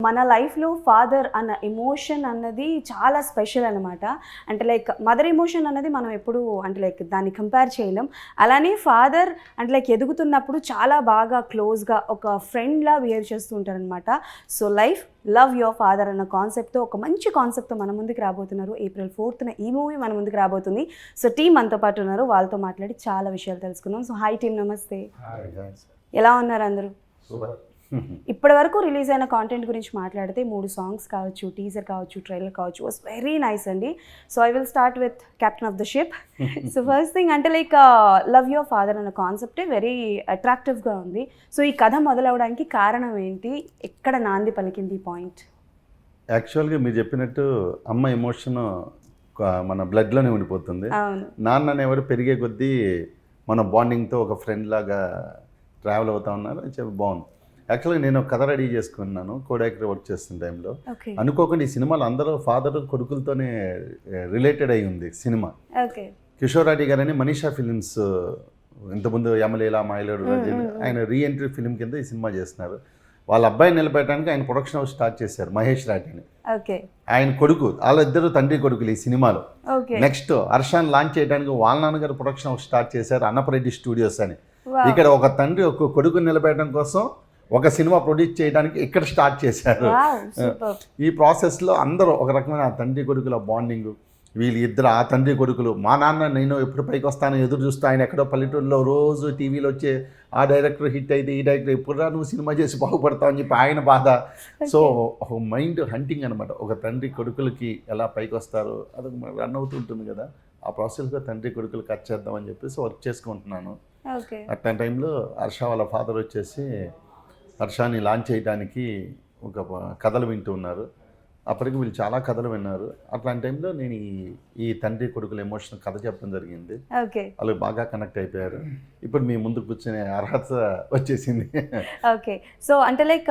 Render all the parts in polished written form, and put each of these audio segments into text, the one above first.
మన లైఫ్లో ఫాదర్ అన్న ఎమోషన్ అన్నది చాలా స్పెషల్ అనమాట. అంటే లైక్ మదర్ ఎమోషన్ అన్నది మనం ఎప్పుడు అంటే లైక్ దాన్ని కంపేర్ చేయలేం. అలానే ఫాదర్ అంటే లైక్ ఎదుగుతున్నప్పుడు చాలా బాగా క్లోజ్గా ఒక ఫ్రెండ్లా బిహేవ్ చేస్తూ ఉంటారనమాట. సో లవ్ యువర్ ఫాదర్ అన్న కాన్సెప్ట్తో ఒక మంచి కాన్సెప్ట్తో మన ముందుకు రాబోతున్నారు. April 4th ఈ మూవీ మన ముందుకు రాబోతుంది. సో టీం మనతో పాటు ఉన్నారు, వాళ్ళతో మాట్లాడి చాలా విషయాలు తెలుసుకుందాం. సో హాయ్ టీం, నమస్తే. ఎలా ఉన్నారు అందరూ? ఇప్పటి వరకు రిలీజ్ అయిన కాంటెంట్ గురించి మాట్లాడితే 3 సాంగ్స్ కావచ్చు, టీజర్ కావచ్చు, ట్రైలర్ కావచ్చు, వాస్ వెరీ నైస్ అండి. So I will start with captain of the ship. So first thing అంటే లైక్ లవ్ యువర్ ఫాదర్ అన్న కాన్సెప్టే వెరీ అట్రాక్టివ్గా ఉంది. సో ఈ కథ మొదలవడానికి కారణం ఏంటి? ఎక్కడ నాంది పలికింది పాయింట్? యాక్చువల్గా మీరు చెప్పినట్టు అమ్మ ఎమోషన్ మన బ్లడ్లోనే ఉండిపోతుంది. నాన్న అనేవాడు పెరిగే కొద్దీ మన బాండింగ్తో ఒక ఫ్రెండ్ లాగా ట్రావెల్ అవుతా ఉన్నారు. చెప్పి బాగుంది. యాక్చువల్గా నేను కథ రెడీ చేసుకున్నాను కోడైరెక్టర్ వర్క్ చేస్తున్న టైంలో. అనుకోకుండా ఈ సినిమాలో అందరూ ఫాదర్ కొడుకులతోనే రిలేటెడ్ అయి ఉంది సినిమా. కిషోర్ రెడ్డి గారని మనీషా ఫిలిమ్స్ ఇంతకుముందు యమలీల మాయలేడు ఆయన రీఎంట్రీ ఫిలిం కింద ఈ సినిమా చేస్తున్నారు. వాళ్ళ అబ్బాయిని నిలబెట్టడానికి ఆయన ప్రొడక్షన్ హౌస్ స్టార్ట్ చేశారు, మహేష్ రాటి అని. ఆయన కొడుకు, వాళ్ళిద్దరు తండ్రి కొడుకులు ఈ సినిమాలో. నెక్స్ట్ హర్షాన్ని లాంచ్ చేయడానికి వాళ్ళ నాన్నగారు ప్రొడక్షన్ హౌస్ స్టార్ట్ చేశారు, అన్నపరెడ్డి స్టూడియోస్ అని. ఇక్కడ ఒక తండ్రి ఒక కొడుకుని నిలబెట్టడం కోసం ఒక సినిమా ప్రొడ్యూస్ చేయడానికి ఇక్కడ స్టార్ట్ చేశారు. ఈ ప్రాసెస్లో అందరూ ఒక రకమైన ఆ తండ్రి కొడుకుల బాండింగ్, వీళ్ళు ఇద్దరు ఆ తండ్రి కొడుకులు. మా నాన్న నేను ఎప్పుడు పైకి వస్తాను ఎదురు చూస్తా, ఆయన ఎక్కడో పల్లెటూరులో రోజు టీవీలో వచ్చే ఆ డైరెక్టర్ హిట్ అయితే ఈ డైరెక్టర్ ఎప్పుడురా నువ్వు సినిమా చేసి బాగుపడతావు అని చెప్పి ఆయన బాధ. సో ఒక మైండ్ హంటింగ్ అనమాట. ఒక తండ్రి కొడుకులకి ఎలా పైకి వస్తారు అది రన్ అవుతుంటుంది కదా. ఆ ప్రాసెస్లో తండ్రి కొడుకులు కట్ చేద్దామని చెప్పేసి వర్క్ చేసుకుంటున్నాను. అట్లాంటి టైంలో హర్ష వాళ్ళ ఫాదర్ వచ్చేసి హర్షాన్ని లాంచ్ చేయడానికి ఒక కథలు వింటూ ఉన్నారు. అప్పటికి వీళ్ళు చాలా కథలు విన్నారు. అట్లాంటి టైంలో నేను ఈ తండ్రి కొడుకుల ఎమోషనల్ కథ చెప్పడం జరిగింది. వాళ్ళు బాగా కనెక్ట్ అయిపోయారు. ఇప్పుడు మీ ముందుకు కూర్చునే అర్హత వచ్చేసింది. ఓకే. సో అంటే లైక్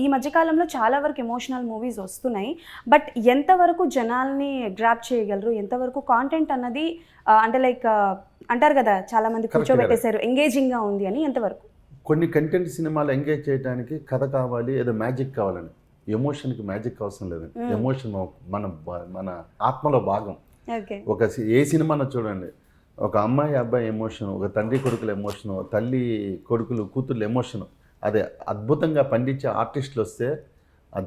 ఈ మధ్యకాలంలో చాలా వరకు ఎమోషనల్ మూవీస్ వస్తున్నాయి. బట్ ఎంతవరకు జనాల్ని గ్రాప్ చేయగలరు? ఎంతవరకు కాంటెంట్ అన్నది అంటే లైక్ అంటారు కదా చాలా మంది కూర్చోబెట్టేశారు ఎంగేజింగ్గా ఉంది అని, ఎంతవరకు? కొన్ని కంటెంట్ సినిమాలు ఎంగేజ్ చేయడానికి కథ కావాలి, ఏదో మ్యాజిక్ కావాలని. ఎమోషన్కి మ్యాజిక్ అవసరం లేదండి. ఎమోషన్ మన ఆత్మలో భాగం. ఏ సినిమాను చూడండి, ఒక అమ్మాయి అబ్బాయి ఎమోషన్, ఒక తండ్రి కొడుకుల ఎమోషను, తల్లి కొడుకులు కూతుర్ల ఎమోషను, అదే అద్భుతంగా పండించే ఆర్టిస్టులు వస్తే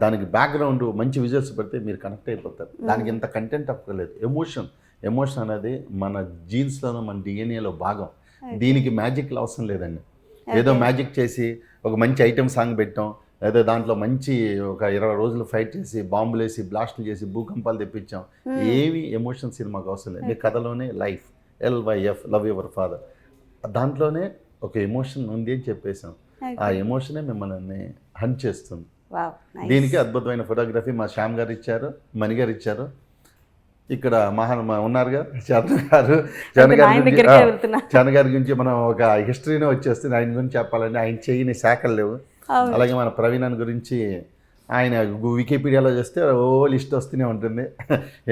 దానికి బ్యాక్గ్రౌండ్ మంచి విజువల్స్ పెడితే మీరు కనెక్ట్ అయిపోతారు. దానికి ఇంత కంటెంట్ అక్కర్లేదు. ఎమోషన్ అనేది మన జీన్స్లోనూ మన డిఎన్ఏలో భాగం. దీనికి మ్యాజిక్లు అవసరం లేదండి. ఏదో మ్యాజిక్ చేసి ఒక మంచి ఐటెం సాంగ్ పెట్టాం, ఏదో దాంట్లో మంచి ఒక 20 రోజులు ఫైట్ చేసి బాంబులు వేసి బ్లాస్టులు చేసి భూకంపాలు తెప్పించాం. ఏమి ఎమోషన్ సినిమాకి అవసరం లేదు. మీ కథలోనే life LYF love your father, దాంట్లోనే ఒక ఎమోషన్ ఉంది అని చెప్పేసాం. ఆ ఎమోషనే మిమ్మల్ని హంట్ చేస్తుంది. దీనికి అద్భుతమైన ఫోటోగ్రఫీ మా శ్యామ్ గారు ఇచ్చారు, మణి గారు ఇచ్చారు. ఇక్కడ ఉన్నారుగా చరణ్ గారి గురించి మనం ఒక హిస్టరీనే వచ్చేస్తుంది. ఆయన గురించి చెప్పాలంటే ఆయన చేయని శాఖలు లేవు. అలాగే మన ప్రవీణ్ గురించి ఆయన వికీపీడియాలో చేస్తే ఓ లిస్ట్ వస్తూనే ఉంటుంది.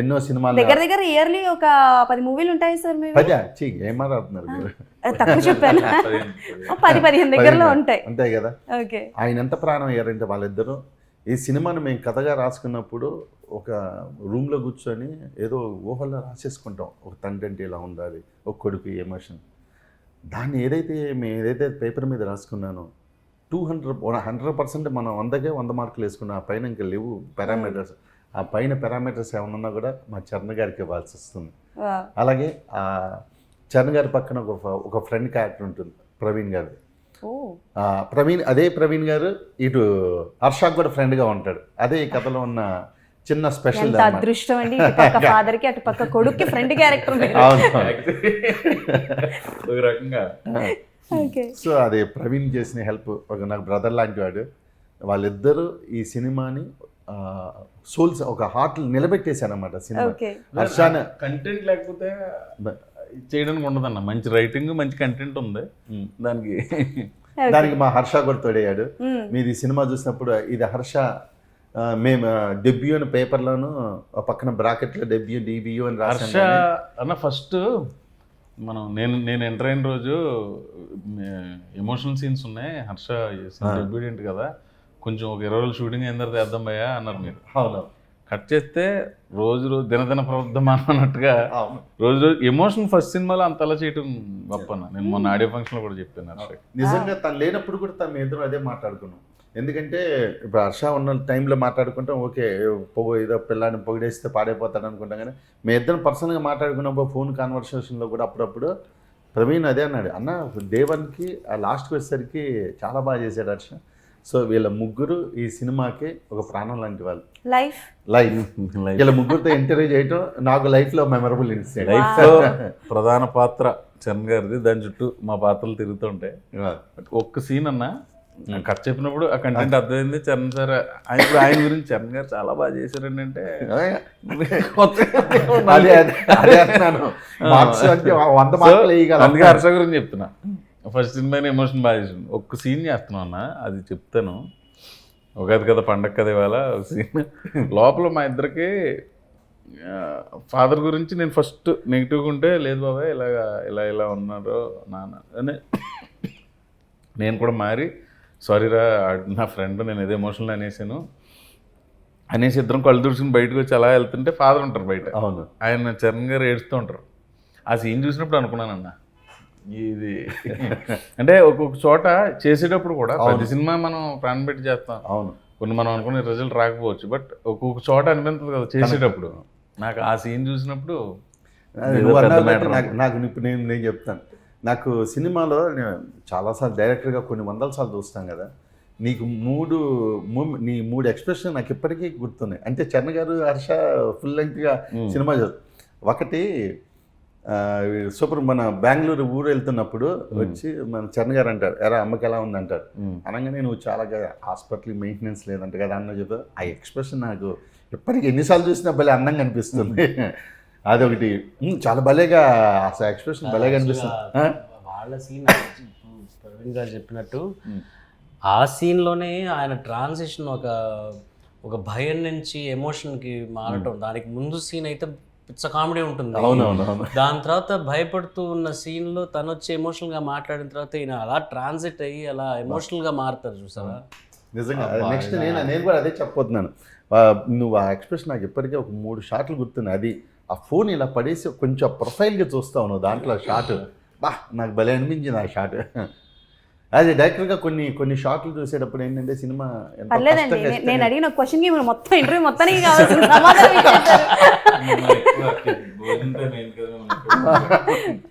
ఎన్నో సినిమాలు దగ్గర ఇయర్లీ ఒక 10 మూవీలు ఉంటాయి సార్. ఏం మాట్లాడుతున్నారు మీరు? తక్కువ చెప్పాను, 10-15 దగ్గరలో ఉంటాయి. అంతే కదా. ఆయన ఎంత ప్రాణం అయ్యారంటే వాళ్ళిద్దరూ. ఈ సినిమాను మేము కథగా రాసుకున్నప్పుడు ఒక రూమ్లో కూర్చొని ఏదో ఊహల్లో రాసేసుకుంటాం. ఒక తండ్రి అంటే ఇలా ఉండాలి, ఒక కొడుకు ఎమోషన్. దాన్ని ఏదైతే పేపర్ మీద రాసుకున్నానో 100% మనం 100కే 100 మార్కులు వేసుకున్నాం. ఆ పైన ఇంకా లేవు పారామీటర్స్. ఆ పైన పారామీటర్స్ ఏమన్నా కూడా మా చరణ్ గారికి ఇవ్వాల్సి వస్తుంది. అలాగే ఆ చరణ్ గారి పక్కన ఒక ఫ్రెండ్ క్యారెక్టర్ ఉంటుంది, ప్రవీణ్ గారు. అదే ప్రవీణ్ గారు ఇటు హర్షాకు కూడా ఫ్రెండ్గా ఉంటాడు. అదే ఈ కథలో ఉన్న చిన్న స్పెషల్. అదృష్టం అండి, ఫాదర్ కి అటు పక్క కొడుక్కి ఫ్రెండ్ క్యారెక్టర్. ఒక రకంగా. సో అది ప్రవీణ్ చేసిన హెల్ప్, ఒక నాకు బ్రదర్ లాంటి వాడు. వాళ్ళిద్దరూ ఈ సినిమాని సోల్స్ ఒక హార్ట్ నిలబెట్టేశారు అన్నమాట. సినిమా హర్షాన కంటెంట్ లేకపోతే చేయడానికి ఉండదన్న. మంచి రైటింగ్, మంచి కంటెంట్ ఉంది దానికి మా హర్ష కూడా తోడయ్యాడు. మీరు ఈ సినిమా చూసినప్పుడు ఇది హర్ష మేము డెబ్యూ అని పేపర్లోను పక్కన బ్రాకెట్లో DBU అని హర్ష అన్న. ఫస్ట్ మనం నేను ఎంటర్ అయిన రోజు ఎమోషనల్ సీన్స్ ఉన్నాయి. హర్ష డెబ్యూడెంట్ కదా, కొంచెం ఒక 20 రోజులు షూటింగ్ అయిన తర్వాత వేద్దాం భయ్యా అన్నారు మీరు. అవును కట్ చేస్తే రోజు దినదిన ప్రవర్ధమానం అన్నట్టుగా రోజు ఎమోషన్ ఫస్ట్ సినిమాలో అంతలా చేయటం గొప్ప అన్న. నేను మొన్న ఆడియో ఫంక్షన్లో కూడా చెప్పాను హర్షకి. నిజంగా తను లేనప్పుడు కూడా తను ఇద్దరు అదే మాట్లాడుకున్నాం. ఎందుకంటే ఇప్పుడు హర్ష ఉన్న టైంలో మాట్లాడుకుంటాం, ఓకే ఏదో పిల్లాడిని పొగిడేస్తే పాడైపోతాడు అనుకుంటాం. కానీ మీ ఇద్దరం పర్సనల్గా మాట్లాడుకున్నప్పుడు ఫోన్ కాన్వర్సేషన్లో కూడా అప్పుడప్పుడు ప్రవీణ్ అదే అన్నాడు, అన్న డే 1కి ఆ లాస్ట్కి వచ్చేసరికి చాలా బాగా చేశాడు హర్ష. సో వీళ్ళ ముగ్గురు ఈ సినిమాకి ఒక ప్రాణం లాంటి వాళ్ళు. లైఫ్ వీళ్ళ ముగ్గురితో ఇంటర్వ్యూ చేయటం నాకు లైఫ్లో మెమరబుల్ ఇన్సిడెంట్. లైఫ్లో ప్రధాన పాత్ర చరణ్ గారిది, దాని చుట్టూ మా పాత్రలు తిరుగుతుంటాయి. ఒక్క సీన్ అన్న కట్ చెప్పినప్పుడు ఆ కంటెంట్ అర్థమైంది. చరణ్ సార్ ఇప్పుడు ఆయన గురించి చరణ్ గారు చాలా బాగా చేశారండి అంటే అందుకే హర్ష గురించి చెప్తున్నా. ఫస్ట్ సినిమా ఎమోషన్ బాగా చేసాను. ఒక్క సీన్ చేస్తున్నాం అన్న, అది చెప్తాను. ఉగాది కదా పండగ కదా ఇవాళ సీన్ లోపల మా ఇద్దరికి ఫాదర్ గురించి నేను ఫస్ట్ నెగిటివ్గా ఉంటే, లేదు బాబాయ్ ఇలా ఉన్నారు నాన్న అని నేను కూడా మారి, సారీరా నా ఫ్రెండ్ నేను ఏదో ఎమోషనల్ అనేసి ఇద్దరం కళ్ళు తుడుచుకుని బయటకు వచ్చి అలా వెళ్తుంటే ఫాదర్ ఉంటారు బయట. అవును, ఆయన చరణ్ గారు ఏడుస్తూ ఉంటారు. ఆ సీన్ చూసినప్పుడు అనుకున్నానన్న, ఇది అంటే ఒక్కొక్క చోట చేసేటప్పుడు కూడా ప్రతి సినిమా మనం ప్రాణం పెట్టి చేస్తాం. అవును, కొన్ని మనం అనుకునే రిజల్ట్ రాకపోవచ్చు, బట్ ఒక్కొక్క చోట అనిపిస్తుంది కదా చేసేటప్పుడు. నాకు ఆ సీన్ చూసినప్పుడు నాకు ఇప్పుడు నేను చెప్తాను, నాకు సినిమాలో నేను చాలాసార్లు డైరెక్టర్గా కొన్ని వందల సార్లు చూస్తాను కదా, నీకు నీ మూడు ఎక్స్ప్రెషన్ నాకు ఇప్పటికీ గుర్తున్నాయి. అంటే చరణ్ గారు హర్ష ఫుల్ లెంగ్త్గా సినిమా ఒకటి సూపర్ మన బెంగళూరు ఊరు వెళ్తున్నప్పుడు వచ్చి మన చరణ్ గారు అంటారు, ఎరా అమ్మకి ఎలా ఉంది అంటారు. అనగానే నువ్వు చాలా హాస్పిటల్ మెయింటెనెన్స్ లేదంట కదా అన్న చెప్పారు. ఆ ఎక్స్ప్రెషన్ నాకు ఇప్పటికీ ఎన్నిసార్లు చూసినా భలే అందంగా అనిపిస్తుంది. అదొకటి చాలా భలేగా అసలు ఎక్స్ప్రెషన్ భలేగా అనిపిస్తుంది. వాళ్ళ సీన్ ప్రవీణ్ గారు చెప్పినట్టు ఆ సీన్లోనే ఆయన ట్రాన్సిషన్ ఒక భయం నుంచి ఎమోషన్కి మారటం. దానికి ముందు సీన్ అయితే పిచ్చ కామెడీ ఉంటుంది. అవునవును. దాని తర్వాత భయపడుతూ ఉన్న సీన్లో తను వచ్చి ఎమోషనల్గా మాట్లాడిన తర్వాత ఈయన అలా ట్రాన్సిట్ అయ్యి అలా ఎమోషనల్గా మారుతారు చూసారా. నిజంగా నెక్స్ట్ నేను కూడా అదే చెప్పబోతున్నాను. నువ్వు ఆ ఎక్స్ప్రెషన్ నాకు ఇప్పటికే ఒక 3 షాట్లు గుర్తున్నాయి. అది ఆ ఫోన్ ఇలా పడేసి కొంచెం ప్రొఫైల్గా చూస్తావు నువ్వు దాంట్లో షాట్, నాకు భలే అనిపించింది ఆ షాట్. అదే డైరెక్టర్గా కొన్ని షాట్లు చూసేటప్పుడు ఏంటంటే సినిమా పర్లేదండి, నేను అడిగిన క్వశ్చన్కి మీరు మొత్తం ఇంటర్వ్యూ మొత్తానికి కావాల్సిన సమాధానం ఇచ్చేసారు.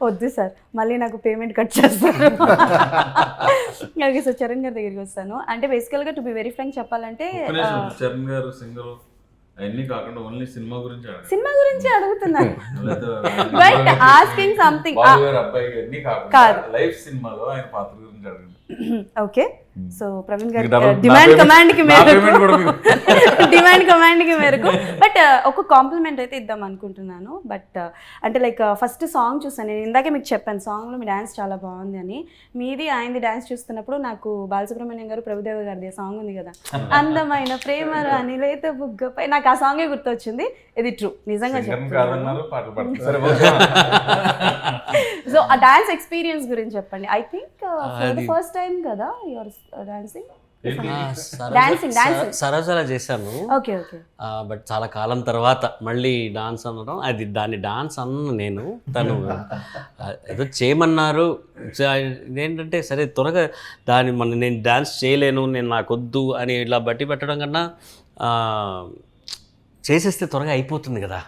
వద్దు సార్, మళ్ళీ నాకు పేమెంట్ కట్ చేస్తారు. ఓకే సార్, చరణ్ గారి దగ్గరికి వస్తాను. అంటే బేసికల్గా టు బి వెరీ ఫ్రాంక్ చెప్పాలంటే చరణ్ గారు సింగర్ అన్నీ కాకుండా ఓన్లీ సినిమా గురించి అడుగుతున్నాను. బట్ ఆస్కింగ్ సంథింగ్ కాదు, లైఫ్ సినిమాలో ఆయన పాత్ర గురించి అడగండి. ఓకే, సో ప్రవీణ్ గారి డిమాండ్ కమాండ్కి మేరకు బట్ ఒక కాంప్లిమెంట్ అయితే ఇద్దాం అనుకుంటున్నాను. బట్ అంటే లైక్ ఫస్ట్ సాంగ్ చూసాను నేను, ఇందాకే మీకు చెప్పాను సాంగ్లో మీ డ్యాన్స్ చాలా బాగుంది అని. మీది ఆయనది డ్యాన్స్ చూస్తున్నప్పుడు నాకు బాలసుబ్రహ్మణ్యం గారు ప్రభుదేవ గారిది సాంగ్ ఉంది కదా, అందమైన ప్రేమ అని లేత బుగ్గపై, నాకు ఆ సాంగే గుర్తొచ్చింది. ఇది ట్రూ, నిజంగా చెప్తున్నాను. సో ఆ డాన్స్ ఎక్స్పీరియన్స్ గురించి చెప్పండి. ఐ థింక్ ఫస్ట్ టైం కదా యువర్ డాన్సింగ్? సరసలా చేశాను. Okay okay. బట్ చాలా కాలం తర్వాత మళ్ళీ డాన్స్ అనడం, అది దాన్ని డాన్స్ అన్న నేను, తను ఏదో చేయమన్నారు. ఏంటంటే సరే త్వరగా నేను డాన్స్ చేయలేను, నాకొద్దు అని ఇలా బట్టి పెట్టడం కన్నా చేసేస్తే త్వరగా అయిపోతుంది కదా.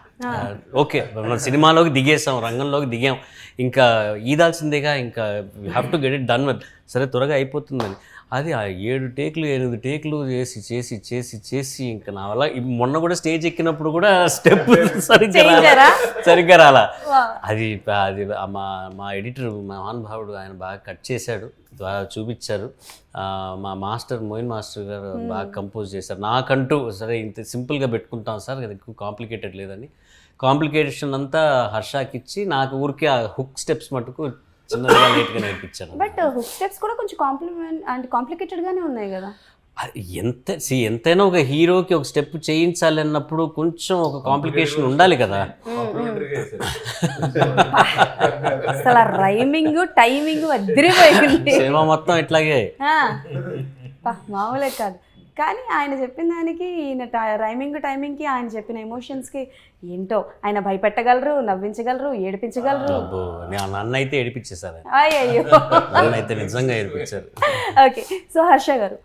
ఓకే, మన సినిమాలోకి దిగేసాం, రంగంలోకి దిగాం, ఇంకా ఈదాల్సిందేగా, ఇంకా you have to get it done with, సరే త్వరగా అయిపోతుందని. అది ఆ 7 టేకులు 8 టేకులు చేసి ఇంకా నా వల్ల మొన్న కూడా స్టేజ్ ఎక్కినప్పుడు కూడా స్టెప్ సరిగ్గా రాలా. అది మా ఎడిటర్ మహానుభావుడు ఆయన బాగా కట్ చేశాడు, బాగా చూపించారు. మా మాస్టర్ మోయిన్ మాస్టర్ గారు బాగా కంపోజ్ చేశారు. నాకంటూ సరే ఇంత సింపుల్గా పెట్టుకుంటాం సార్, అది ఎక్కువ కాంప్లికేటెడ్ లేదని కాంప్లికేషన్ అంతా హర్షాకి ఇచ్చి, నాకు ఊరికే ఆ హుక్ స్టెప్స్ మటుకు చిన్నగా నీట్గా నేర్పించాను. బట్ హుక్ స్టెప్స్ కూడా కొంచెం కాంప్లికేటెడ్ గానే ఉన్నాయి కదా. ఎంతైనా ఒక హీరోకి ఒక స్టెప్ చేయించాలి అన్నప్పుడు కొంచెం ఒక కాంప్లికేషన్ ఉండాలి కదా. అసలు రైమింగ్ టైమింగ్ అదిరిపోయింది. సినిమా మొత్తం ఇట్లాగే మామూలే కాదు. కానీ ఆయన చెప్పిన దానికి ఈయన టైమింగ్కి ఆయన చెప్పిన ఎమోషన్స్కి ఏంటో ఆయన భయపెట్టగలరు, నవ్వించగలరు, ఏడిపించగలరు. అబ్బో, నన్ను అయితే ఏడిపించేశారు, అయ్యో. నన్ను అయితే నిజంగా ఏడిపించారు. ఓకే, సో హర్ష గారు,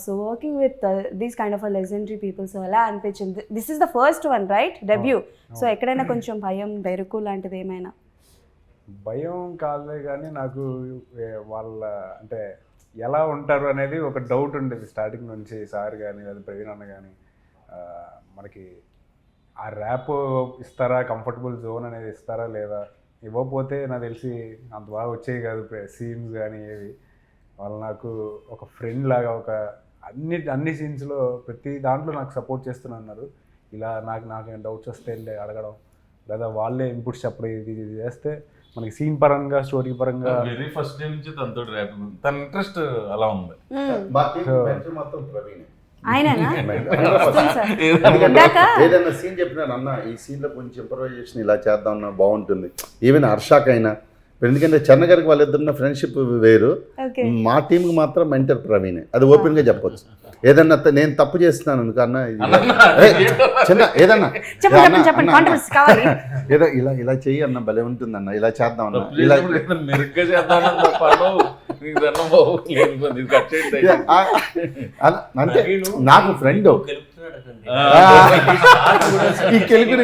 so working with these kind of legendary people, so ఎలా అనిపించింది? This is the first one right, debut. So ఎక్కడైనా కొంచెం భయం, బెరుకు లాంటిది ఏమైనా? భయం కాదులే కానీ నాకు వాళ్ళ అంటే ఎలా ఉంటారు అనేది ఒక డౌట్ ఉండేది స్టార్టింగ్ నుంచి. సార్ కానీ లేదా ప్రవీణ్ అన్న కానీ మనకి ఆ ర్యాప్ ఇస్తారా, కంఫర్టబుల్ జోన్ అనేది ఇస్తారా లేదా, ఇవ్వకపోతే నాకు తెలిసి అంత బాగా వచ్చేవి కాదు సీన్స్ కానీ ఏవి. వాళ్ళు నాకు ఒక ఫ్రెండ్ లాగా ఒక అన్ని సీన్స్లో ప్రతి దాంట్లో నాకు సపోర్ట్ చేస్తున్నారు. ఇలా నాకు డౌట్స్ వస్తే అడగడం, లేదా వాళ్ళే ఇన్పుట్స్ చెప్పడం, ఇది చేస్తే మనకి సీన్ పరంగా, స్టోరీ పరంగా వెరీ ఫస్ట్ డే నుంచి తనతో ర్యాప్ తన ఇంట్రెస్ట్ అలా ఉంది. మొత్తం ప్రవీణ్ ఆయననా? ఏదైనా సీన్ చెప్పినాను అన్న, ఈ సీన్ లో కొంచెం ఇంప్రవైజేషన్ ఇలా చేద్దాం అన్న బాగుంటుంది. ఈవెన్ హర్షాకైనా, ఎందుకంటే చరణ్ గారికి వాళ్ళిద్దరున్న ఫ్రెండ్షిప్ వేరు, మా టీంకి మాత్రం మెంటర్ ప్రవీణే. అది ఓపెన్ గా చెప్పొచ్చు. ఏదన్నా నేను తప్పు చేస్తున్నాను అనుకన్నా, చిన్న ఏదన్నా ఏదో ఇలా చెయ్యి అన్న, భలే ఉంటుంది అన్న, ఇలా చేద్దాం అన్న, ఇలా మెరుగ్గా చేద్దాం అంటే నాకు ఫ్రెండ్ ఈ కెలుకుడు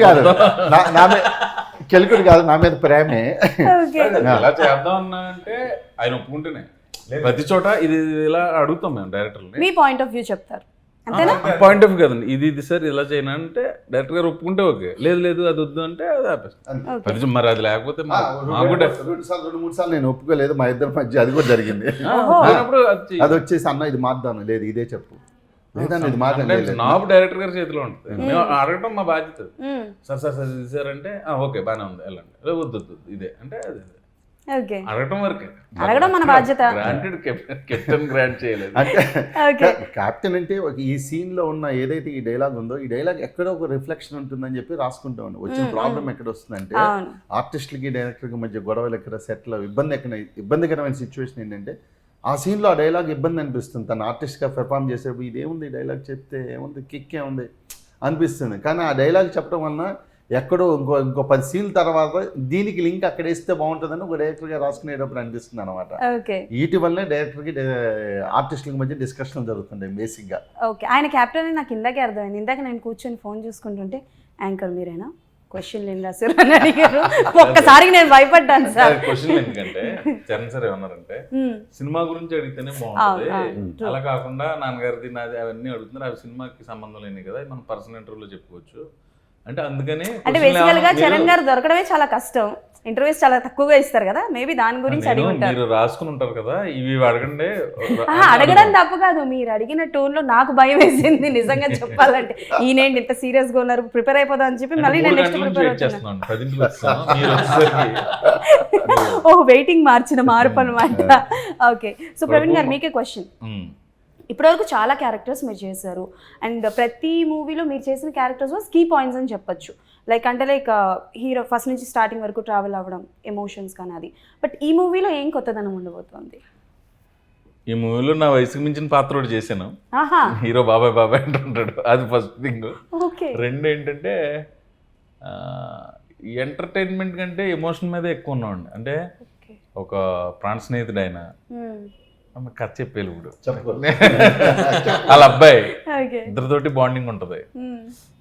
కాదు నా మీద ప్రేమే. ఎలా చేద్దాం అన్నా అంటే ఆయన ఒప్పుకుంటేనే ప్రతి చోట ఇది ఇలా అడుగుతాం మేము డైరెక్టర్ని. మీ పాయింట్ ఆఫ్ వ్యూ చెప్తారు అంతేనా? పాయింట్ ఆఫ్ వ్యూ కదండి, ఇది సార్ ఇలా చేయను అంటే డైరెక్టర్ గారు ఒప్పుకుంటే ఓకే, లేదు అది వద్దు అంటే అది ఆపేస్తాం. మరి అది లేకపోతే 2-3 సార్లు నేను ఒప్పుకోలేదు, మా ఇద్దరి మధ్య అది కూడా జరిగింది. అది వచ్చేసి అన్న ఇది మాద్దాను, లేదు ఇదే చెప్పు, లేదన్న ఇది మాద్దాను. నాకు డైరెక్టర్ గారి చేతిలో ఉంటుంది, మేము అడగటం మా బాధ్యత. సార్ సార్ అంటే ఓకే బాగానే ఉంది వెళ్ళండి, వద్దు ఇదే అంటే అదే అడగటం వరకే, అడగడం మన బాధ్యత. కెప్టెన్ గ్రాంట్ చేయలేదు. కెప్టెన్ అంటే ఈ సీన్ లో ఉన్న ఏదైతే ఈ డైలాగ్ ఉందో, ఈ డైలాగ్ ఎక్కడో ఒక రిఫ్లెక్షన్ ఉంటుందని చెప్పి రాసుకుంటా ఉన్నాం. వచ్చిన ప్రాబ్లం ఎక్కడ వస్తుందంటే, ఆర్టిస్టులకి డైరెక్టర్కి మధ్య గొడవలు ఎక్కడ, సెట్లో ఇబ్బందికరమైన సిచ్యువేషన్ ఏంటంటే, ఆ సీన్లో ఆ డైలాగ్ ఇబ్బంది అనిపిస్తుంది. తను ఆర్టిస్ట్గా పెర్ఫామ్ చేసేప్పుడు ఇదేముంది డైలాగ్ చెప్తే ఏముంది, కిక్ ఏముంది అనిపిస్తుంది. కానీ ఆ డైలాగ్ చెప్పడం వలన ఎక్కడో ఇంకో 10 సీన్ల తర్వాత దీనికి లింక్ అక్కడ వేస్తే బాగుంటుందని ఒక డైరెక్టర్గా రాసుకునేటప్పుడు అనిపిస్తుంది అనమాట. వీటి వల్లే డైరెక్టర్కి ఆర్టిస్టులకి మధ్య డిస్కషన్ జరుగుతుంటాయి బేసిక్గా. ఓకే, ఆయన క్యాప్టెన్ నాకు ఇందాకే అర్థమైంది. ఇందాక నేను కూర్చొని ఫోన్ చూసుకుంటుంటే యాంకర్ మీరేనా, క్వశ్చన్లు ఏం రాశారు అని అడిగారు. ఒక్కసారికి నేను భయపడ్డాను సార్. క్వశ్చన్ ఎందుకంటే చరణ్ సార్ ఏమన్నారంటే సినిమా గురించి అడిగితేనే బాగుంటుంది, అలా కాకుండా నాన్నగారిది నాది అవన్నీ అడుగుతున్నారు, అవి సినిమాకి సంబంధం లేని కదా, మనం పర్సనల్ ఇంటర్వ్యూలో చెప్పుకోవచ్చు అంటే. అందుకని అంటే బేసికల్ గా చరణ్ గారు దొరకడమే చాలా కష్టం, ఇంటర్వ్యూస్ చాలా తక్కువగా ఇస్తారు కదా, మేబీ దాని గురించి అడిగి ఉంటారు. మీరు రాసుకుని ఉంటారు కదా, ఇవి అడగండి. అడగడం తప్పు కాదు, మీరు అడిగిన టోన్ లో నాకు భయం వేసింది నిజంగా చెప్పాలంటే. ఈయనేంటి ఇంత సీరియస్ గా ఉన్నారు, ప్రిపేర్ అయిపోదా అని చెప్పి మళ్ళీ నేను నెక్స్ట్ ప్రిపేర్ అవుతున్నాను. ఓ వెయిటింగ్ మార్చిన మార్పు అనమాట. ఓకే, సో ప్రవీణ్ గారు మీకే క్వశ్చన్. ఇప్పటివరకు చాలా క్యారెక్టర్స్ మీరు చేశారు, అండ్ ప్రతి మూవీలో మీరు చేసిన క్యారెక్టర్స్ కీ పాయింట్స్ అని చెప్పొచ్చు. లైక్ హీరో ఫస్ట్ నుంచి స్టార్టింగ్ వరకు ట్రావెల్ అవ్వడం, ఎమోషన్స్ కానీ అది. బట్ ఈ మూవీలో ఏం కొత్తదనం ఉండబోతుంది? ఈ మూవీలో నా వయసుకు మించిన పాత్ర ఒకటి చేశాను, హీరో బాబాయ్ అంటుంటాడు, అది ఫస్ట్ థింగ్. రెండు ఏంటంటే ఎంటర్టైన్మెంట్ కంటే ఎమోషన్ మీద ఎక్కువ ఉన్నామండి. అంటే ఒక ప్రాణ స్నేహితుడు ఆయన కథ చెప్పేది ఇప్పుడు వాళ్ళ అబ్బాయి, ఇద్దరితోటి బాండింగ్ ఉంటుంది.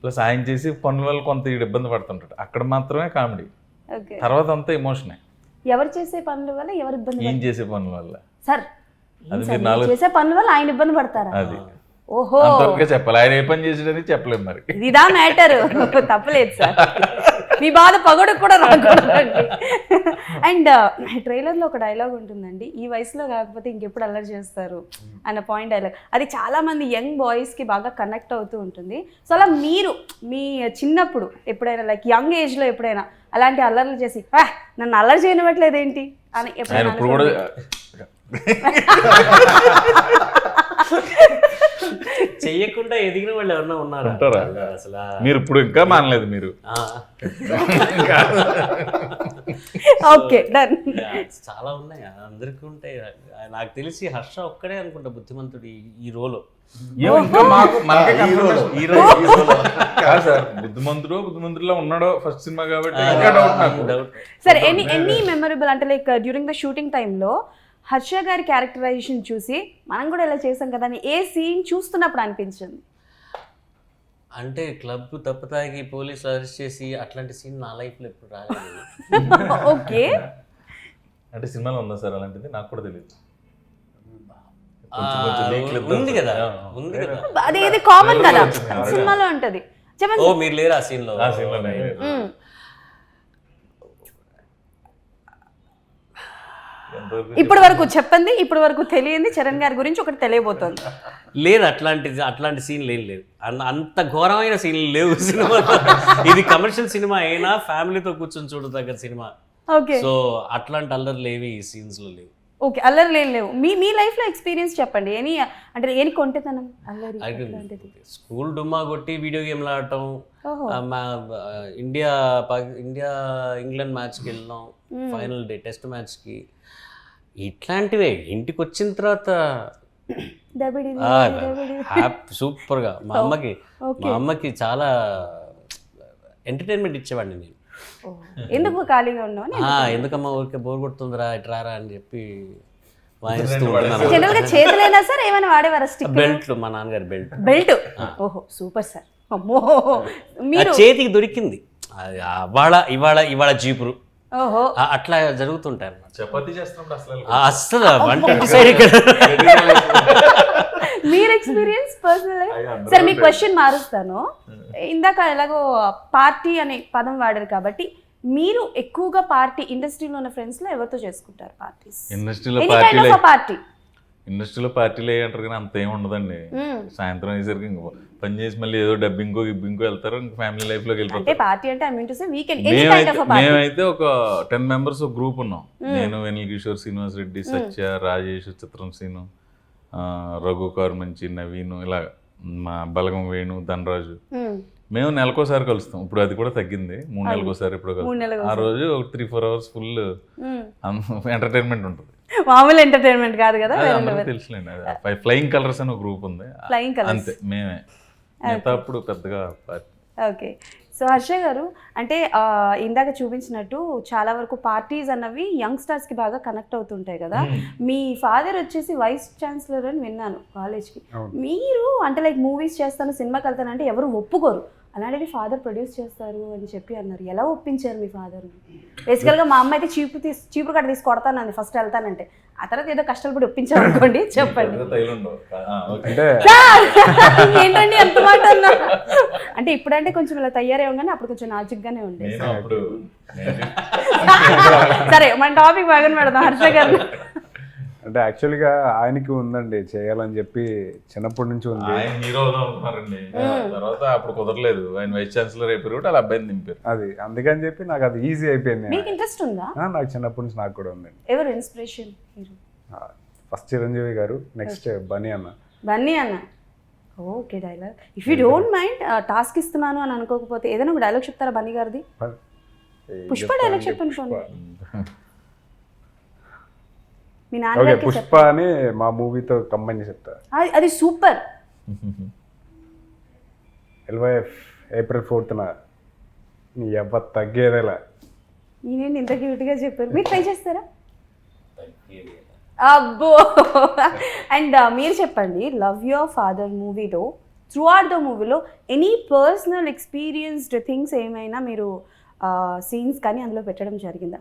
ప్లస్ ఆయన చేసి పనుల వల్ల కొంత ఇబ్బంది పడుతుంటాడు, అక్కడ మాత్రమే కామెడీ, తర్వాత అంతా ఎమోషనే. ఎవరు చేసే పనుల వల్ల ఎవరు ఇబ్బంది, ఏం చేసే పనుల వల్ల సార్ చేసే పనుల వల్ల ఆయన ఇబ్బంది పడతారా? అది ఓహో అంతవరకే చెప్పాలి, ఆయన ఏ పని చేసేదని చెప్పలేము. మరి ఇదా మ్యాటర్, తప్పలేదు సార్, మీ బాధ పగడకు కూడా రాకూడదండి. అండ్ ట్రైలర్లో ఒక డైలాగ్ ఉంటుందండి, ఈ వయసులో కాకపోతే ఇంకెప్పుడు అల్లరి చేస్తారు అన్న పాయింట్ డైలాగ్. అది చాలామంది యంగ్ బాయ్స్కి బాగా కనెక్ట్ అవుతూ ఉంటుంది. సో అలా మీరు మీ చిన్నప్పుడు ఎప్పుడైనా లైక్ యంగ్ ఏజ్లో ఎప్పుడైనా అలాంటి అల్లర్లు చేసి నన్ను అల్లరి చేయనివ్వట్లేదు ఏంటి అని ఎప్పుడైనా చెయ్యకుండా ఎదిగిన వాళ్ళు ఎవరన్నా ఉన్నారా ఉంటారా? అసలు మీరు ఇప్పుడు ఇంకా మానలేదు మీరు. Okay done. చాలా ఉన్నాయి, అందరికీ ఉంటాయి. నాకు తెలిసి హర్ష ఒక్కడే అనుకుంటా బుద్ధిమంతుడు ఈ రోలో. ఇంకా మాకు మనకే కాదు సార్, బుద్ధిమంతుడిలో ఉన్నాడో ఫస్ట్ సినిమా కాబట్టి ఇంకా డౌట్ నాకు. సరే ఎనీ మెమరబుల్ అంటే లైక్ డ్యూరింగ్ ద షూటింగ్ టైంలో హర్ష గారి క్యారెక్టరైజేషన్ చూసి మనం కూడా ఇలా చేసాం కదా అని ఏ సీన్ చూస్తున్నప్పుడు అనిపించింది? అంటే క్లబ్ తప్పతాగి పోలీసులు అరెస్ట్ చేసి అట్లాంటి సీన్ నా లైఫ్లో ఎప్పుడు రాలేదు. ఓకే, అంటే సినిమాలో ఉందా సార్ అలాంటిది? నాకు కూడా తెలియదు. ఉంది కదా, ఉంది కదా. అది ఇది కామన్ కదా సినిమాలో ఉంటది. చెప్పండి. ఓ మీరు లేరు ఆ సీన్లో? ఆ సీన్లో ఇప్పటి వరకు చెప్పండి, ఇప్పటి వరకు తెలియంది చరణ్ గారి గురించి ఒకటి తెలియబోతోంది. లేదు, అట్లాంటి సీన్ లేదు. అంత ఘోరమైన సీన్లు లేవు సినిమాలో. ఇది కమర్షియల్ సినిమా అయినా ఫ్యామిలీతో కూర్చొని చూడదగ్గ సినిమా. ఓకే, సో అట్లాంటి అల్లర్లు లేవి ఈ సీన్స్ లో లేవు. ఓకే, అల్లరి లేవు. మీ లైఫ్ లో ఎక్స్పీరియన్స్ చెప్పండి. అంటే ఏని కొంటేతనం అల్లరి అట్లాంటిది? స్కూల్ డుమ్మా కొట్టి వీడియో గేమ్లు ఆడటం, ఓహో. ఇండియా ఇంగ్లాండ్ మ్యాచ్కి వెళ్ళినాం, ఫైనల్ డే టెస్ట్ మ్యాచ్కి. ఇట్లాంటివే ఇంటికి వచ్చిన తర్వాత సూపర్గా మా అమ్మకి చాలా ఎంటర్టైన్మెంట్ ఇచ్చేవాడిని నేను. ఎందుకు ఖాళీగా ఉన్నావు? ఎందుకమ్మా ఊరికే బోర్ కొడుతుందిరా ఇట్రారా అని చెప్పి వాయిస్తూ ఉంటాను. జనరల్ గా చేతులైనా సార్ ఏమైనా వాడేవారా? స్టిక్ బెల్ట్, మా నాన్నగారి బెల్ట్. ఓహో సూపర్ సార్. అమ్మో, మీరు చేతికి దొరికింది ఇవాళ జీపురు. ఓహో, అట్లా జరుగుతుంటాయి అన్నమాట. చపాతీ చేస్తున్నప్పుడు అస్సలు వంటింటి సైడ్ ఇక్కడ. మీరు ఎక్స్పీరియన్స్ పర్సనల్ లైఫ్. సరే మీ క్వశ్చన్ మారుస్తాను. ఇందాక ఎలాగో పార్టీ అనే పదం వాడారు కాబట్టి మీరు ఎక్కువగా పార్టీ ఇండస్ట్రీలో ఉన్న ఫ్రెండ్స్ లో ఎవరితో చేసుకుంటారు పార్టీస్? ఇండస్ట్రీలో పార్టీలు అంటారు కానీ అంత ఏమి ఉండదండి. సాయంత్రం అయ్యేసరికి పని చేసి మళ్ళీ ఏదో డబ్బింకో వెళ్తారు, ఇంకా ఫ్యామిలీ లైఫ్ లోకి వెళ్ళిపోతారు. పార్టీ అంటే మేమైతే ఒక 10 members ఒక గ్రూప్ ఉన్నాం. నేను, వెనిల్ కిషోర్, శ్రీనివాస్ రెడ్డి, సత్య, రాజేష్, చిత్రం సీను, రఘు కార్మంచి, నవీన్, ఇలా మా బలగం వేణు, ధనరాజు. మేము నెలకోసారి కలుస్తాం. ఇప్పుడు అది కూడా తగ్గింది, 3 నెలలకోసారి ఇప్పుడు కలుస్తాం. ఆ రోజు ఒక 3-4 hours ఫుల్ ఎంటర్టైన్మెంట్ ఉంటుంది. మామూలు ఎంటర్టైన్మెంట్ కాదు కదా. తెలుసులేండి, ఫ్లయింగ్ కలర్స్ అని ఒక గ్రూప్ ఉంది, అంతే మేమే. మిగతా అప్పుడు పెద్దగా పార్టీ. ఓకే, సో హర్ష గారు అంటే ఇందాక చూపించినట్టు చాలా వరకు పార్టీస్ అన్నవి యంగ్స్టర్స్కి బాగా కనెక్ట్ అవుతుంటాయి కదా. మీ ఫాదర్ వచ్చేసి వైస్ ఛాన్సలర్ అని విన్నాను కాలేజ్కి. మీరు అంటే లైక్ మూవీస్ చేస్తాను, సినిమాకి వెళ్తాను అంటే ఎవరు ఒప్పుకోరు. అలాంటిది ఫాదర్ ప్రొడ్యూస్ చేస్తారు అని చెప్పి అన్నారు. ఎలా ఒప్పించారు మీ ఫాదర్? బేసికల్గా మా అమ్మ అయితే చీపురు కట్ట తీసి కొడతానంది ఫస్ట్ వెళ్తానంటే. ఆ తర్వాత ఏదో కష్టపడి ఒప్పించారు అనుకోండి. చెప్పండి ఏంటండి ఎంత మాట అన్నా? అంటే ఇప్పుడంటే కొంచెం ఇలా తయారయ్యాం, అప్పుడు కొంచెం నాజుగ్గానే ఉండేది. సరే మన టాపిక్ బాగా పెడదాం హర్ష గారు. అంటే యాక్చువల్గా ఆయనకి ఉందండి చేయాలని చెప్పి, చిన్నప్పటి నుంచి ఉంది. హీరో అనుకున్నారండి, తర్వాత అప్పుడు కుదరలేదు. ఆయన వైస్ ఛాన్సలర్ అయిపోయారు, అలా అబ్బాయిని దింపారు. అది అందుకని చెప్పి నాకు అది ఈజీ అయిపోయింది. మీకు ఇంట్రెస్ట్ ఉందా? నాకు చిన్నప్పటి నుంచి నాకు కూడా ఉందండి. ఎవరు ఇన్స్పిరేషన్? ఫస్ట్ చిరంజీవి గారు, నెక్స్ట్ బన్నీ అన్న. Okay, dialogue if you don't mind task ఇస్తున్నాను అని అనుకోకపోతే ఏదైనా ఒక డైలాగ్ చెప్తారా బన్నీ గారిది? పుష్ప డైలాగ్ చెప్పండి. మీ నాన్నగారికి పుష్ప అని మా మూవీతో కంబైన్ చెప్తా. అది సూపర్. LYF April 4th నీ ఎవ్వ తగ్గేదేలా. నేనేంటి ఇంత క్యూట్గా చెప్పారు, మీరు ట్రై చేస్తారా? అబ్బో. అండ్ మీరు చెప్పండి, లవ్ యువర్ ఫాదర్ మూవీలో త్రూ అవుట్ ద మూవీలో ఎనీ పర్సనల్ ఎక్స్పీరియన్స్డ్ థింగ్స్ ఏమైనా మీరు సీన్స్ కానీ అందులో పెట్టడం జరిగిందా?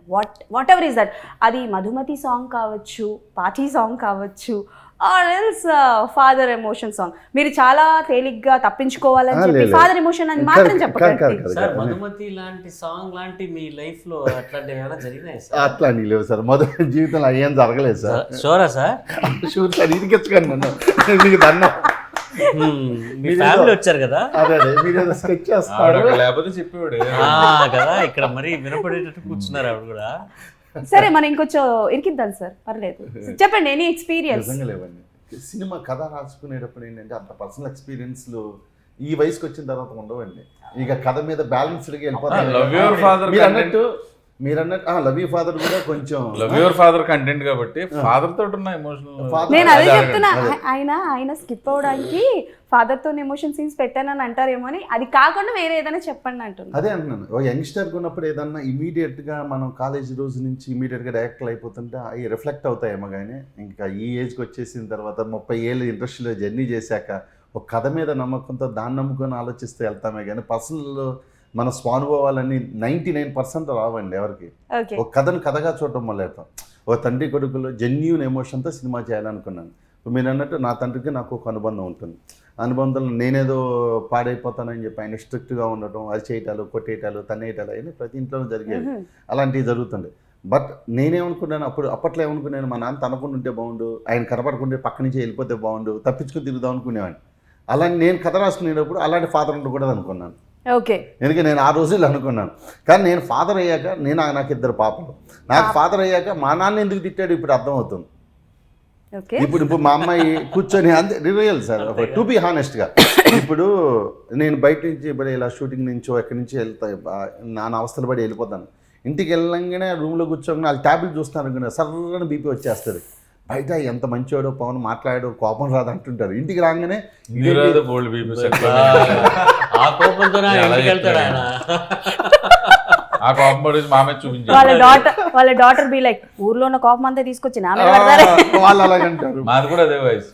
What ever is that. అది మధుమతి సాంగ్ కావచ్చు, పార్టీ సాంగ్ కావచ్చు, or else father emotion song. మీరు చాలా తేలిగ్గా తప్పించుకోవాలని చెప్పి ఫాదర్ ఎమోషన్ అని మాత్రం చెప్పకండి సార్. మధుమతి లాంటి సాంగ్ లాంటి మీ లైఫ్ లో అట్లాంటివి ఏమైనా జరిగినాయి సార్? అట్లాంటి లేవు సార్, మొదటి జీవితంలో అయ్యేం జరగలేదు సార్. షూరా సార్? షూర్ సార్, ఇదికెచ్చుకోండి నన్ను, మీకు దన్నం. మీ ఫ్యామిలీ వచ్చారు కదా, అదే మీరు స్కెచ్ చేస్తారు లేకపోతే చెప్పేవాడు కదా. ఇక్కడ మరి వినపడేటట్టు కూర్చున్నారు ఆవిడ కూడా. సరే మనం ఇంకొంచెం ఇరికిద్దాం సార్, పర్లేదు. చెప్పండి ఎనీ ఎక్స్పీరియన్స్. సినిమా కథ రాసుకునేటప్పుడు ఏంటంటే అంత పర్సనల్ ఎక్స్పీరియన్స్లు ఈ వయసుకి వచ్చిన తర్వాత ఉండవండి. ఇక కథ మీద బ్యాలెన్స్డ్గా వెళ్ళిపోతారు. లవ్ యువర్ ఫాదర్ మీరు అన్నట్టు లవ్ యూ ఫాదర్ కూడా కొంచెం లవ్ యువర్ ఫాదర్ కంటెంట్ కాబట్టి ఫాదర్ తోటి ఉన్న ఎమోషనల్. నేను అదే చెప్తున్నా, ఆయన స్కిప్ అవడానికి ఫాదర్ తో ఎమోషన్ సీన్స్ పెట్టానని అంటారేమో అని, అది కాకుండా వేరే ఏదైనా చెప్పండి అంటున్నా. అదే అంటున్నాను, ఒక యంగ్స్టర్గా ఉన్నప్పుడు ఏదన్నా ఇమీడియట్గా మనం కాలేజ్ రోజు నుంచి ఇమీడియట్గా డైరెక్ట్లు అయిపోతుంటే అవి రిఫ్లెక్ట్ అవుతాయేమో. కానీ ఇంకా ఈ ఏజ్కి వచ్చేసిన తర్వాత 30 ఏళ్ళు ఇండస్ట్రీలో జర్నీ చేశాక ఒక కథ మీద నమ్మకంతో దాన్ని నమ్ముకొని ఆలోచిస్తూ వెళ్తామే కానీ పర్సనల్ మన స్వానుభవాలన్నీ 99% రావండి ఎవరికి. ఒక కథను కథగా చూడటం మొదలెడతాం. ఒక తండ్రి కొడుకులో జెన్యూన్ ఎమోషన్తో సినిమా చేయాలనుకున్నాను. మీరు అన్నట్టు నా తండ్రికి నాకు ఒక అనుబంధం ఉంటుంది. అనుబంధంలో నేనేదో పాడైపోతానని చెప్పి ఆయన స్ట్రిక్ట్గా ఉండటం, అది చేయటాలు, కొట్టేయటాలు, తన్నేయటాలు అవన్నీ ప్రతి ఇంట్లోనూ జరిగేవి. అలాంటివి జరుగుతుండే. బట్ నేనేమనుకున్నాను అప్పట్లో ఏమనుకున్నాను, మా నాన్న తనకుండా ఉంటే బాగుండు, ఆయన కనపడకుంటే పక్క నుంచి వెళ్ళిపోతే బాగుండు, తప్పించుకుని తిరుగుదాం అనుకునేవాడిని. అలాంటి నేను కథ రాసుకునేటప్పుడు అలాంటి ఫాదర్ ఉండకూడదు అనుకున్నాను. ఓకే, ఎందుకంటే నేను ఆ రోజుల్లో అనుకున్నాను. కానీ నేను ఫాదర్ అయ్యాక నాకు 2 పాపలు. నాకు ఫాదర్ అయ్యాక మా నాన్న ఎందుకు తిట్టాడు ఇప్పుడు అర్థమవుతుంది. ఇప్పుడు మా అమ్మాయి కూర్చొని అంతే రియల్ సార్, టు బి హానెస్ట్గా. ఇప్పుడు నేను బయట నుంచి ఇప్పుడు ఇలా షూటింగ్ నుంచో ఎక్కడి నుంచి వెళ్తా నాన్న అవస్థలు పడి వెళ్ళిపోతాను. ఇంటికి వెళ్ళంగానే రూమ్లో కూర్చోగానే వాళ్ళు ట్యాబ్లెట్ చూస్తున్నారు అనుకున్నా సర్రని బీపీ వచ్చేస్తుంది. బయట ఎంత మంచివాడో పవన్ మాట్లాడాడో కోపం రాదు అంటుంటారు. ఇంటికి రాగానే ఆ కోపంతో ఆ కోపం పడి మామే చూపించారు. వాళ్ళ డాటర్ బి లైక్ ఊర్లో ఉన్న కోపం అంతా తీసుకొచ్చి నా మీద వాళ్ళు అలాగంటారు. మాది కూడా అదే వయసు.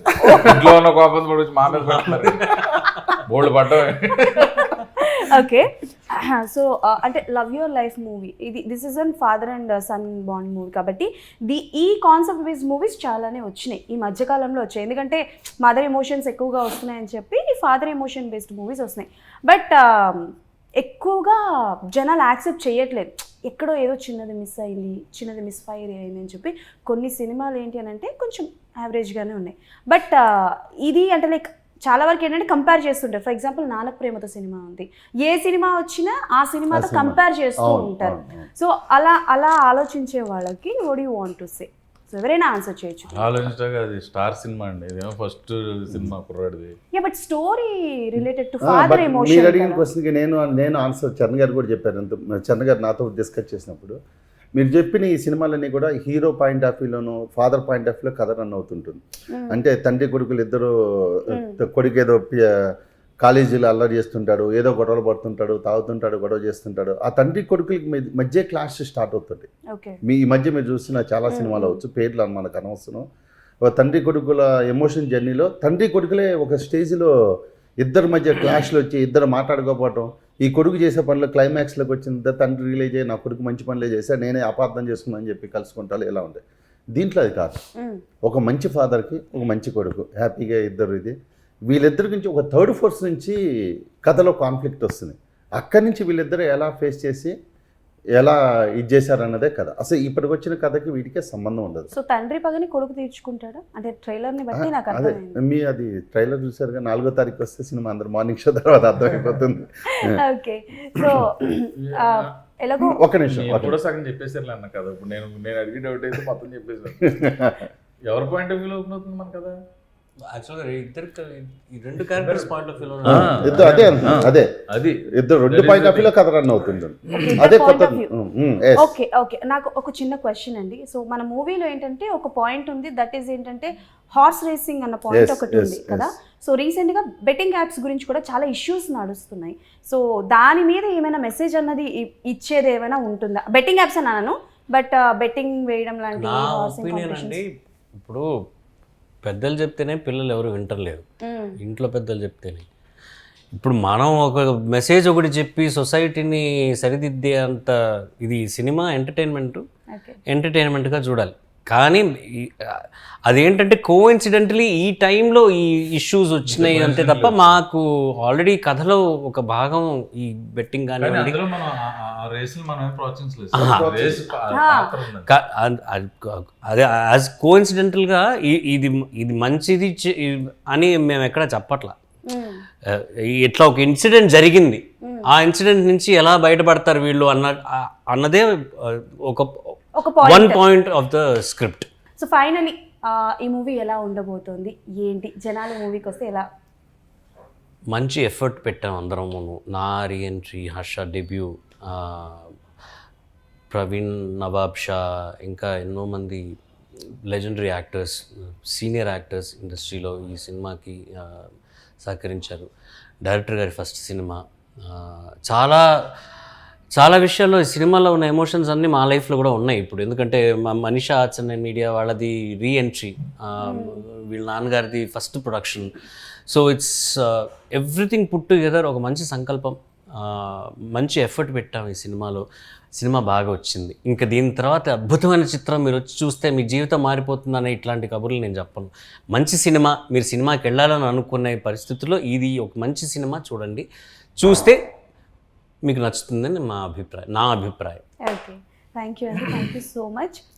ఇంట్లో ఉన్న కోపం పడి మామే పెడుతున్నారు. బోల్డ్ పడ్డం. ఓకే, సో అంటే love your life movie this is an father and sun bond movie కాబట్టి ఈ కాన్సెప్ట్ బేస్డ్ మూవీస్ చాలానే వచ్చినాయి ఈ మధ్యకాలంలో వచ్చాయి. ఎందుకంటే మదర్ ఎమోషన్స్ ఎక్కువగా వస్తున్నాయని చెప్పి ఈ ఫాదర్ ఎమోషన్ బేస్డ్ మూవీస్ వస్తున్నాయి. బట్ ఎక్కువగా జనాలు యాక్సెప్ట్ చేయట్లేదు. ఎక్కడో ఏదో చిన్నది మిస్ ఫైర్ అయింది అని చెప్పి కొన్ని సినిమాలు ఏంటి అని అంటే కొంచెం యావరేజ్గానే ఉన్నాయి. బట్ ఇది అంటే లైక్ చాలా వరకు ఏంటంటే కంపేర్ చేస్తుంటారు. For example Nannaku Prematho cinema ఉంది, ఏ సినిమా వచ్చినా ఆ సినిమాతో కంపేర్ చేస్తూ ఉంటారు. సో అలా ఆలోచించే వాళ్ళకి what you want to say? So ఎవరైనా ఆన్సర్ చేయొచ్చు. ఆలోచించగా అది స్టార్ సినిమా అండి, ఇదేమో ఫస్ట్ సినిమా కుర్రాడిది. Yeah, but story related to father emotion. మీరు అడిగిన క్వశ్చన్కి నేను ఆన్సర్ చరణ్ గారు కూడా చెప్పారు. చరణ్ గారు నాతో డిస్కస్ చేసినప్పుడు మీరు చెప్పిన ఈ సినిమాలన్నీ కూడా హీరో పాయింట్ ఆఫ్ వ్యూలోను ఫాదర్ పాయింట్ ఆఫ్ వ్యూలో కథ రన్ అవుతుంటుంది. అంటే తండ్రి కొడుకులు ఇద్దరు, కొడుకు ఏదో కాలేజీలో అల్లరి చేస్తుంటాడు, ఏదో గొడవలు పడుతుంటాడు, తాగుతుంటాడు, గొడవ చేస్తుంటాడు. ఆ తండ్రి కొడుకులకి మధ్య క్లాష్ స్టార్ట్ అవుతుంది. ఈ మధ్య మీరు చూసిన చాలా సినిమాలు అవచ్చు, పేర్లు మనకు అనవసరం. తండ్రి కొడుకుల ఎమోషన్ జర్నీలో తండ్రి కొడుకులే ఒక స్టేజ్లో ఇద్దరి మధ్య క్లాష్లు వచ్చి ఇద్దరు మాట్లాడుకోకపోవటం, ఈ కొడుకు చేసే పనులు క్లైమాక్స్లోకి వచ్చిన తండ్రి రిలీజ్ అయ్యి నా కొడుకు మంచి పనులే చేశా, నేనే అపార్థం చేసుకున్నాను చెప్పి కలుసుకుంటాను. ఇలా ఉంటాయి. దీంట్లో అది కాదు. ఒక మంచి ఫాదర్కి ఒక మంచి కొడుకు హ్యాపీగా ఇద్దరు, ఇది వీళ్ళిద్దరి నుంచి ఒక థర్డ్ ఫోర్స్ నుంచి కథలో కాన్ఫ్లిక్ట్ వస్తుంది. అక్కడి నుంచి వీళ్ళిద్దరూ ఎలా ఫేస్ చేసి ఎలా ఇది చేశారన్నదే కథ. అసలు ఇప్పటికి వచ్చిన కథకి వీటికే సంబంధం ఉండదు. సో తండ్రి పగని కొడుకు తీర్చుకుంటాడా అంటే ట్రైలర్ని బట్టి నాకు అదే అది ట్రైలర్ చూసారుగా, 4వ తారీఖు వస్తే సినిమా అందరు మార్నింగ్ షో తర్వాత అర్థమైపోతుంది. ఓకే, సో ఎలాగో ఒక నిమిషం ఎప్పుడో సగం చెప్పేసారు అన్న కదా. ఇప్పుడు నేను అడిగి డౌట్ అయితే మొత్తం చెప్పేసాను. ఎవరి పాయింట్ ఆఫ్ వ్యూలో ఓపెన్ అవుతుంది మన కదా. యాక్చువల్గా ఈ రెండు క్యారెక్టర్స్ పాయింట్ ఆఫ్ వ్యూలో అదే ఇద్దరు రెండు పాయింట్ ఆఫ్ వ్యూలో కథ రన్ అవుతుంది. అదే కొత్త. ఓకే, నాకు ఒక చిన్న క్వశ్చన్ అండి. సో మన మూవీలో ఏంటంటే ఒక పాయింట్ ఉంది, దట్ ఈస్ ఏంటంటే హార్స్ రేసింగ్ అన్న పాయింట్ ఒకటి ఉంది కదా. సో రీసెంట్గా బెట్టింగ్ యాప్స్ గురించి కూడా చాలా ఇష్యూస్ నడుస్తున్నాయి. సో దాని మీద ఏమైనా మెసేజ్ అన్నది ఇచ్చేది ఏమైనా ఉంటుందా? బెట్టింగ్ యాప్స్ అన్నాను, బట్ బెట్టింగ్ వేయడం లాంటి అండి. ఇప్పుడు పెద్దలు చెప్తేనే పిల్లలు ఎవరు వింటలేరు, ఇంట్లో పెద్దలు చెప్తేనే. ఇప్పుడు మనం ఒక మెసేజ్ ఒకటి చెప్పి సొసైటీని సరిదిద్దే అంత ఇది సినిమా ఎంటర్టైన్మెంట్గా చూడాలి. కానీ అదేంటంటే కోఇన్సిడెంటలీ ఈ టైంలో ఈ ఇష్యూస్ వచ్చినాయి అంతే తప్ప మాకు ఆల్రెడీ కథలో ఒక భాగం ఈ బెట్టింగ్ కానివ్వండి, అదే యాజ్ కోఇన్సిడెంటల్గా ఇది మంచిది అని మేము ఎక్కడ చెప్పట్లా. ఇట్లా ఒక ఇన్సిడెంట్ జరిగింది, ఆ ఇన్సిడెంట్ నుంచి ఎలా బయటపడతారు వీళ్ళు అన్నదే ఒక one point of the script. So finally ఈ మూవీ ఎలా ఉండబోతోంది, ఏంటి, జనాలు మూవీకి వస్తే ఎలా? మంచి ఎఫర్ట్ పెట్టాం అందరం. నా రీఎంట్రీ, హర్ష డెబ్యూ, ప్రవీణ్ నవాబ్ షా, ఇంకా ఎన్నో మంది లెజెండరీ యాక్టర్స్, సీనియర్ యాక్టర్స్ ఇండస్ట్రీలో ఈ సినిమాకి సహకరించారు. డైరెక్టర్ గారి ఫస్ట్ సినిమా. చాలా చాలా విషయాల్లో ఈ సినిమాలో ఉన్న ఎమోషన్స్ అన్నీ మా లైఫ్లో కూడా ఉన్నాయి ఇప్పుడు. ఎందుకంటే మా మనీషా ఆర్ట్స్ అండ్ మీడియా వాళ్ళది రీఎంట్రీ, వీళ్ళ నాన్నగారిది first production. So it's everything put together. ఒక మంచి సంకల్పం, మంచి ఎఫర్ట్ పెట్టాం ఈ సినిమాలో. సినిమా బాగా వచ్చింది. ఇంకా దీని తర్వాత అద్భుతమైన చిత్రం మీరు వచ్చి చూస్తే మీ జీవితం మారిపోతుందనే ఇట్లాంటి కబుర్లు నేను చెప్పను. మంచి సినిమా, మీరు సినిమాకి వెళ్ళాలని అనుకునే పరిస్థితుల్లో ఇది ఒక మంచి సినిమా. చూడండి, చూస్తే మీకు నచ్చుతుందని నా అభిప్రాయం. ఓకే, థ్యాంక్ యూ అండి, థ్యాంక్ యూ సో మచ్.